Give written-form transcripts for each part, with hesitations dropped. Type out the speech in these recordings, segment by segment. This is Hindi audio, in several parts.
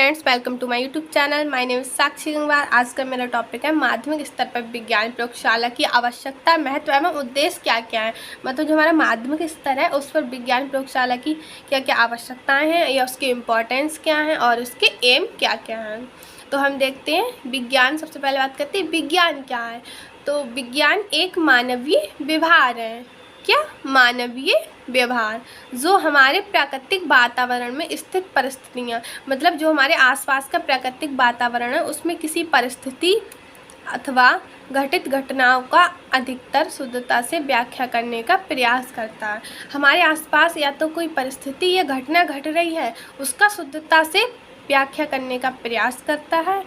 Friends, welcome to my YouTube channel. My name is Sakshi Gangwar. आज का मेरा टॉपिक है माध्यमिक स्तर पर विज्ञान प्रयोगशाला की आवश्यकता, महत्व एवं उद्देश्य क्या क्या है। मतलब जो हमारा माध्यमिक स्तर है उस पर विज्ञान प्रयोगशाला की क्या क्या आवश्यकताएं हैं या उसकी इम्पोर्टेंस क्या है और उसके एम क्या क्या हैं। तो हम देखते हैं विज्ञान। सबसे पहले बात करते हैं विज्ञान क्या है। तो विज्ञान एक मानवीय व्यवहार है। क्या? मानवीय व्यवहार, जो हमारे प्राकृतिक वातावरण में स्थित परिस्थितियाँ, मतलब जो हमारे आसपास का प्राकृतिक वातावरण है उसमें किसी परिस्थिति अथवा घटित घटनाओं का अधिकतर शुद्धता से व्याख्या करने का प्रयास करता है। हमारे आसपास या तो कोई परिस्थिति या घटना घट रही है, उसका शुद्धता से व्याख्या करने का प्रयास करता है।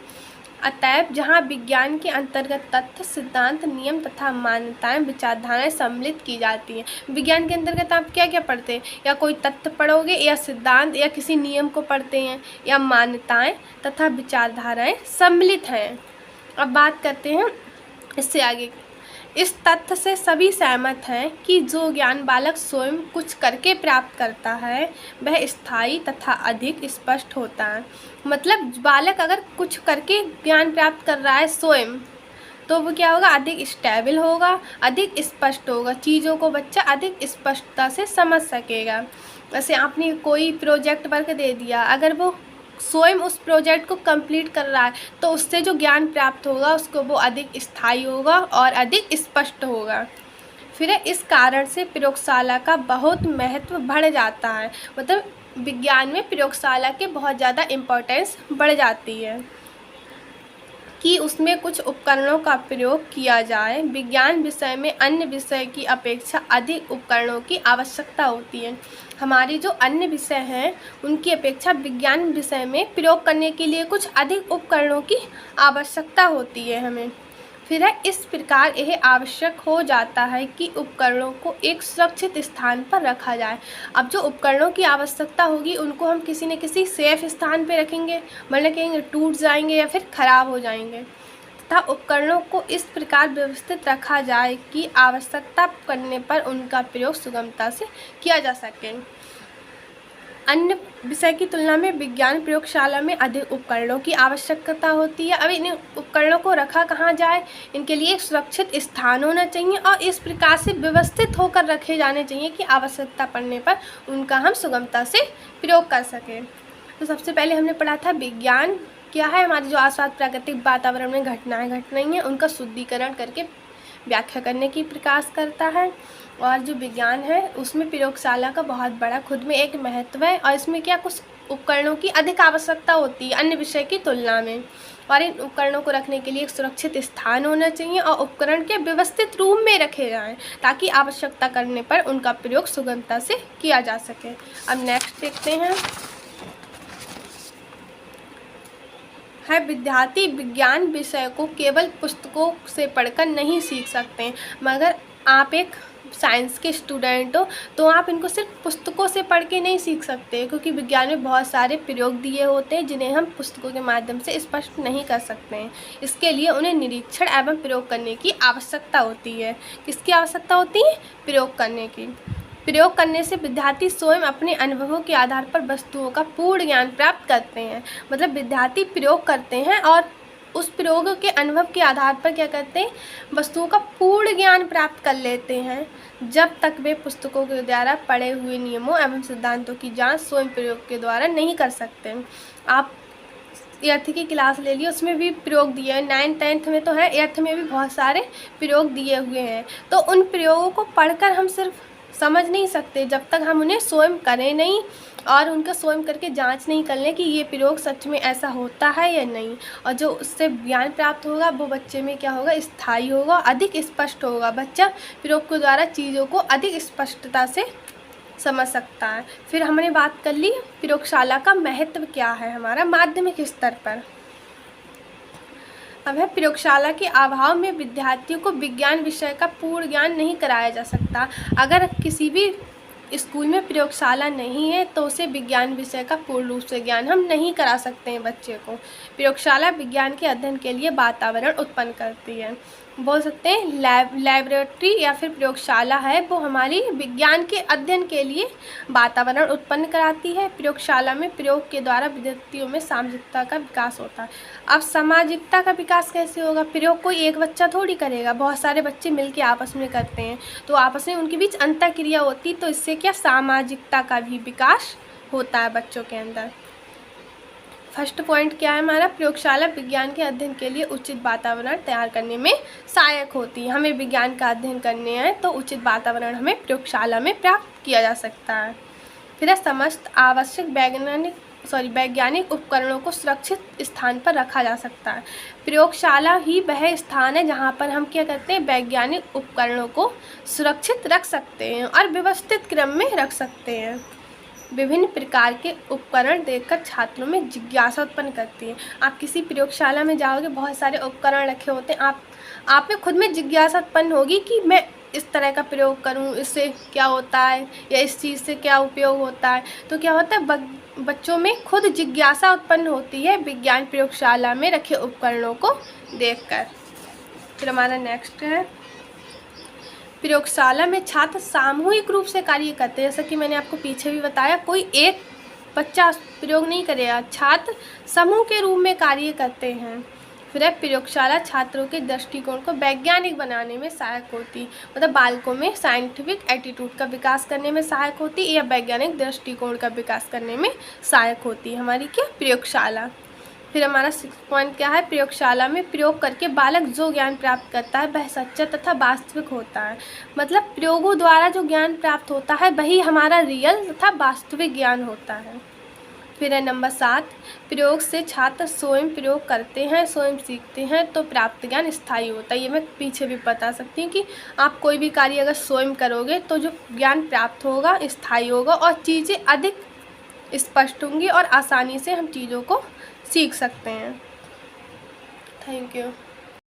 अतएव जहाँ विज्ञान के अंतर्गत तथ्य, सिद्धांत, नियम तथा मान्यताएं, विचारधाराएं सम्मिलित की जाती हैं। विज्ञान के अंतर्गत आप क्या क्या पढ़ते हैं? या कोई तथ्य पढ़ोगे, या सिद्धांत, या किसी नियम को पढ़ते हैं, या मान्यताएं तथा विचारधाराएं सम्मिलित हैं। अब बात करते हैं इससे आगे। इस तथ्य से सभी सहमत हैं कि जो ज्ञान बालक स्वयं कुछ करके प्राप्त करता है वह स्थायी तथा अधिक स्पष्ट होता है। मतलब बालक अगर कुछ करके ज्ञान प्राप्त कर रहा है स्वयं, तो वो क्या होगा? अधिक स्टेबल होगा, अधिक स्पष्ट होगा, चीज़ों को बच्चा अधिक स्पष्टता से समझ सकेगा। जैसे आपने कोई प्रोजेक्ट वर्क दे दिया, अगर वो स्वयं उस प्रोजेक्ट को कंप्लीट कर रहा है तो उससे जो ज्ञान प्राप्त होगा उसको वो अधिक स्थायी होगा और अधिक स्पष्ट होगा। फिर इस कारण से प्रयोगशाला का बहुत महत्व बढ़ जाता है। मतलब विज्ञान में प्रयोगशाला के बहुत ज़्यादा इम्पोर्टेंस बढ़ जाती है कि उसमें कुछ उपकरणों का प्रयोग किया जाए। विज्ञान विषय में अन्य विषय की अपेक्षा अधिक उपकरणों की आवश्यकता होती है। हमारी जो अन्य विषय हैं उनकी अपेक्षा विज्ञान विषय में प्रयोग करने के लिए कुछ अधिक उपकरणों की आवश्यकता होती है हमें। फिर है इस प्रकार यह आवश्यक हो जाता है कि उपकरणों को एक सुरक्षित स्थान पर रखा जाए। अब जो उपकरणों की आवश्यकता होगी उनको हम किसी न किसी सेफ स्थान पर रखेंगे, वरना कहेंगे टूट जाएंगे या फिर ख़राब हो जाएंगे। तथा उपकरणों को इस प्रकार व्यवस्थित रखा जाए कि आवश्यकता करने पर उनका प्रयोग सुगमता से किया जा सके। अन्य विषय की तुलना में विज्ञान प्रयोगशाला में अधिक उपकरणों की आवश्यकता होती है। अब इन उपकरणों को रखा कहाँ जाए? इनके लिए एक सुरक्षित स्थान होना चाहिए और इस प्रकार से व्यवस्थित होकर रखे जाने चाहिए कि आवश्यकता पड़ने पर उनका हम सुगमता से प्रयोग कर सकें। तो सबसे पहले हमने पढ़ा था विज्ञान क्या है। हमारे जो आसपास प्राकृतिक वातावरण में घटनाएं घट रही हैं उनका शुद्धिकरण करके व्याख्या करने की प्रयास करता है। और जो विज्ञान है उसमें प्रयोगशाला का बहुत बड़ा खुद में एक महत्व है और इसमें क्या कुछ उपकरणों की अधिक आवश्यकता होती है अन्य विषय की तुलना में। और इन उपकरणों को रखने के लिए एक सुरक्षित स्थान होना चाहिए और उपकरण के व्यवस्थित रूप में रखे जाएं ताकि आवश्यकता करने पर उनका प्रयोग सुगमता से किया जा सके। अब नेक्स्ट देखते हैं है विद्यार्थी विज्ञान विषय को केवल पुस्तकों से पढ़कर नहीं सीख सकते, मगर आप एक साइंस के स्टूडेंट हो तो आप इनको सिर्फ पुस्तकों से पढ़ के नहीं सीख सकते, क्योंकि विज्ञान में बहुत सारे प्रयोग दिए होते हैं जिन्हें हम पुस्तकों के माध्यम से स्पष्ट नहीं कर सकते हैं। इसके लिए उन्हें निरीक्षण एवं प्रयोग करने की आवश्यकता होती है। किसकी आवश्यकता होती है? प्रयोग करने की। प्रयोग करने से विद्यार्थी स्वयं अपने अनुभवों के आधार पर वस्तुओं का पूर्ण ज्ञान प्राप्त करते हैं। मतलब विद्यार्थी प्रयोग करते हैं और उस प्रयोग के अनुभव के आधार पर क्या करते हैं? वस्तुओं का पूर्ण ज्ञान प्राप्त कर लेते हैं, जब तक वे पुस्तकों के द्वारा पढ़े हुए नियमों एवं सिद्धांतों की जांच स्वयं प्रयोग के द्वारा नहीं कर सकते। आप एर्थ की क्लास ले लिए, उसमें भी प्रयोग दिए हैं। 9th-10th में तो है, 8th में भी बहुत सारे प्रयोग दिए हुए हैं। तो उन प्रयोगों को पढ़कर हम सिर्फ समझ नहीं सकते जब तक हम उन्हें स्वयं करें नहीं और उनका स्वयं करके जांच नहीं कर लें कि ये प्रयोग सच में ऐसा होता है या नहीं। और जो उससे ज्ञान प्राप्त होगा वो बच्चे में क्या होगा? स्थायी होगा, अधिक स्पष्ट होगा। बच्चा प्रयोग के द्वारा चीज़ों को अधिक स्पष्टता से समझ सकता है। फिर हमने बात कर ली प्रयोगशाला का महत्व क्या है हमारा माध्यमिक स्तर पर। अब है प्रयोगशाला के अभाव में विद्यार्थियों को विज्ञान विषय का पूर्ण ज्ञान नहीं कराया जा सकता। अगर किसी भी स्कूल में प्रयोगशाला नहीं है तो उसे विज्ञान विषय का पूर्ण रूप से ज्ञान हम नहीं करा सकते हैं बच्चे को। प्रयोगशाला विज्ञान के अध्ययन के लिए वातावरण उत्पन्न करती है। बोल सकते हैं लैबोरेटरी या फिर प्रयोगशाला है वो हमारी विज्ञान के अध्ययन के लिए वातावरण उत्पन्न कराती है। प्रयोगशाला में प्रयोग के द्वारा विद्यार्थियों में सामाजिकता का विकास होता है। अब सामाजिकता का विकास कैसे होगा? प्रयोग कोई एक बच्चा थोड़ी करेगा, बहुत सारे बच्चे मिलके आपस में करते हैं, तो आपस में उनके बीच अंतःक्रिया होती, तो इससे क्या सामाजिकता का भी विकास होता है बच्चों के अंदर। फर्स्ट पॉइंट क्या है हमारा? प्रयोगशाला विज्ञान के अध्ययन के लिए उचित वातावरण तैयार करने में सहायक होती है। हमें विज्ञान का अध्ययन करने हैं तो उचित वातावरण हमें प्रयोगशाला में प्राप्त किया जा सकता है। फिर समस्त आवश्यक वैज्ञानिक उपकरणों को सुरक्षित स्थान पर रखा जा सकता है। प्रयोगशाला ही वह स्थान है जहाँ पर हम क्या करते हैं? वैज्ञानिक उपकरणों को सुरक्षित रख सकते हैं और व्यवस्थित क्रम में रख सकते हैं। विभिन्न प्रकार के उपकरण देखकर छात्रों में जिज्ञासा उत्पन्न करती है। आप किसी प्रयोगशाला में जाओगे, बहुत सारे उपकरण रखे होते हैं, आप में खुद में जिज्ञासा उत्पन्न होगी कि मैं इस तरह का प्रयोग करूं, इससे क्या होता है या इस चीज़ से क्या उपयोग होता है। तो क्या होता है? बच्चों में खुद जिज्ञासा उत्पन्न होती है विज्ञान प्रयोगशाला में रखे उपकरणों को देखकर। फिर हमारा नेक्स्ट है, प्रयोगशाला में छात्र सामूहिक रूप से कार्य करते हैं। जैसा कि मैंने आपको पीछे भी बताया, कोई एक बच्चा प्रयोग नहीं करेगा, छात्र समूह के रूप में कार्य करते हैं। फिर प्रयोगशाला छात्रों के दृष्टिकोण को वैज्ञानिक बनाने में सहायक होती, मतलब बालकों में साइंटिफिक एटीट्यूड का विकास करने में सहायक होती या वैज्ञानिक दृष्टिकोण का विकास करने में सहायक होती है हमारी क्या? प्रयोगशाला। फिर हमारा 6 पॉइंट क्या है? प्रयोगशाला में प्रयोग करके बालक जो ज्ञान प्राप्त करता है वह सच्चा तथा वास्तविक होता है। मतलब प्रयोगों द्वारा जो ज्ञान प्राप्त होता है वही हमारा रियल तथा वास्तविक ज्ञान होता है। फिर है नंबर 7, प्रयोग से छात्र स्वयं प्रयोग करते हैं, स्वयं सीखते हैं तो प्राप्त ज्ञान स्थायी होता है। ये मैं पीछे भी बता सकती हूँ कि आप कोई भी कार्य अगर स्वयं करोगे तो जो ज्ञान प्राप्त होगा स्थायी होगा और चीज़ें अधिक स्पष्ट होंगी और आसानी से हम चीज़ों को सीख सकते हैं। Thank you.